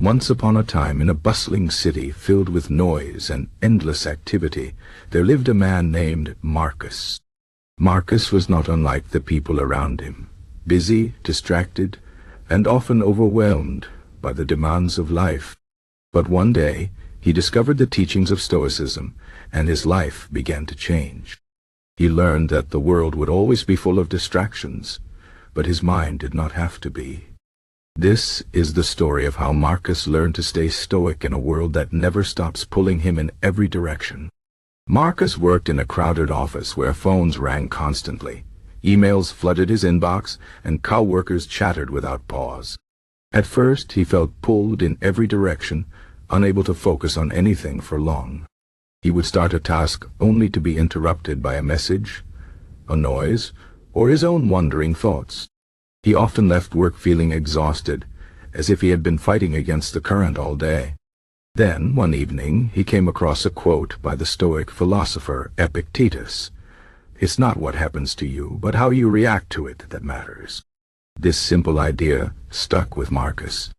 Once upon a time, in a bustling city filled with noise and endless activity, there lived a man named Marcus. Marcus was not unlike the people around him, busy, distracted, and often overwhelmed by the demands of life. But one day, he discovered the teachings of Stoicism, and his life began to change. He learned that the world would always be full of distractions, but his mind did not have to be. This is the story of how Marcus learned to stay stoic in a world that never stops pulling him in every direction. Marcus worked in a crowded office where phones rang constantly. Emails flooded his inbox, and coworkers chattered without pause. At first, he felt pulled in every direction, unable to focus on anything for long. He would start a task only to be interrupted by a message, a noise, or his own wandering thoughts. He often left work feeling exhausted, as if he had been fighting against the current all day. Then, one evening, he came across a quote by the Stoic philosopher Epictetus. "It's not what happens to you, but how you react to it that matters." This simple idea stuck with Marcus.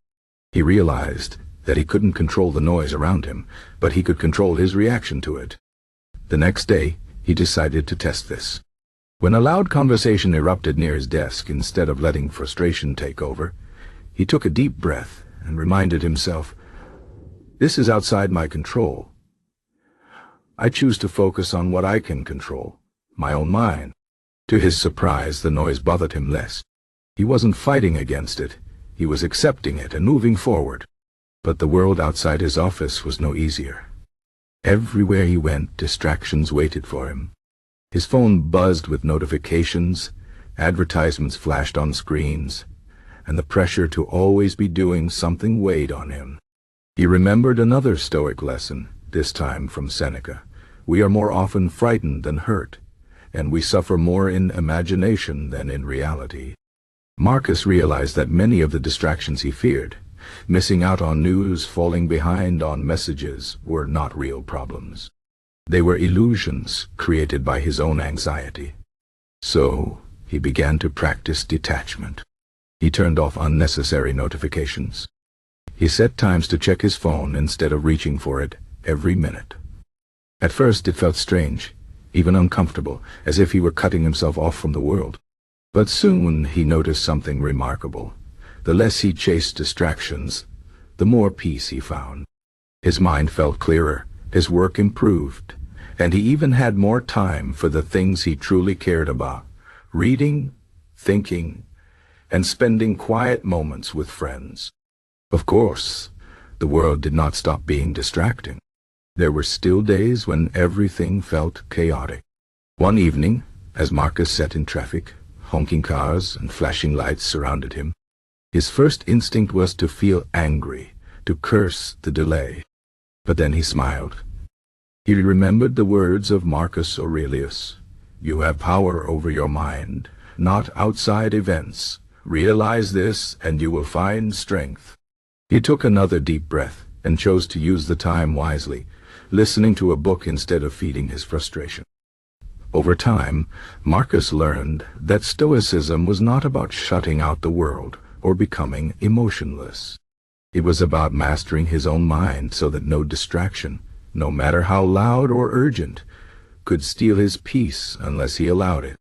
He realized that he couldn't control the noise around him, but he could control his reaction to it. The next day, he decided to test this. When a loud conversation erupted near his desk, instead of letting frustration take over, he took a deep breath and reminded himself, "This is outside my control. I choose to focus on what I can control, my own mind." To his surprise, the noise bothered him less. He wasn't fighting against it, he was accepting it and moving forward. But the world outside his office was no easier. Everywhere he went, distractions waited for him. His phone buzzed with notifications, advertisements flashed on screens, and the pressure to always be doing something weighed on him. He remembered another Stoic lesson, this time from Seneca. "We are more often frightened than hurt, and we suffer more in imagination than in reality." Marcus realized that many of the distractions he feared, missing out on news, falling behind on messages, were not real problems. They were illusions created by his own anxiety. So, he began to practice detachment. He turned off unnecessary notifications. He set times to check his phone instead of reaching for it every minute. At first it felt strange, even uncomfortable, as if he were cutting himself off from the world. But soon he noticed something remarkable. The less he chased distractions, the more peace he found. His mind felt clearer, his work improved, and he even had more time for the things he truly cared about: reading, thinking, and spending quiet moments with friends. Of course, the world did not stop being distracting. There were still days when everything felt chaotic. One evening, as Marcus sat in traffic, honking cars and flashing lights surrounded him. His first instinct was to feel angry, to curse the delay. But then he smiled. He remembered the words of Marcus Aurelius. "You have power over your mind, not outside events. Realize this, and you will find strength." He took another deep breath and chose to use the time wisely, listening to a book instead of feeding his frustration. Over time, Marcus learned that Stoicism was not about shutting out the world or becoming emotionless. It was about mastering his own mind so that no distraction, no matter how loud or urgent, could steal his peace unless he allowed it.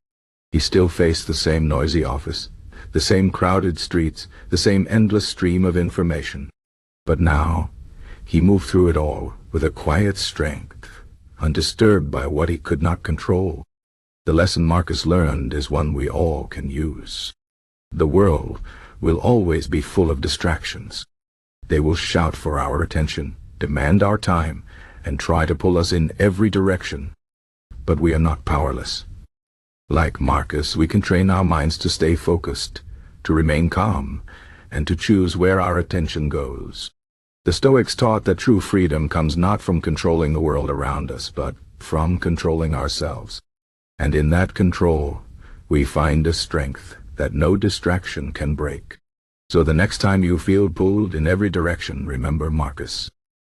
He still faced the same noisy office, the same crowded streets, the same endless stream of information. But now, he moved through it all with a quiet strength, undisturbed by what he could not control. The lesson Marcus learned is one we all can use. The world will always be full of distractions. They will shout for our attention, demand our time, and try to pull us in every direction. But we are not powerless. Like Marcus, we can train our minds to stay focused, to remain calm, and to choose where our attention goes. The Stoics taught that true freedom comes not from controlling the world around us, but from controlling ourselves. And in that control, we find a strength that no distraction can break. So the next time you feel pulled in every direction, remember Marcus.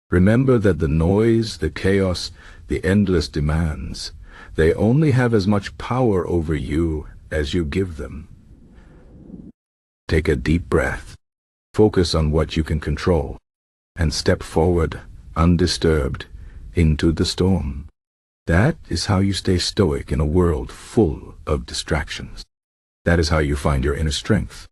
Remember that the noise, the chaos, the endless demands, they only have as much power over you as you give them. Take a deep breath. Focus on what you can control, and step forward, undisturbed, into the storm. That is how you stay stoic in a world full of distractions. That is how you find your inner strength.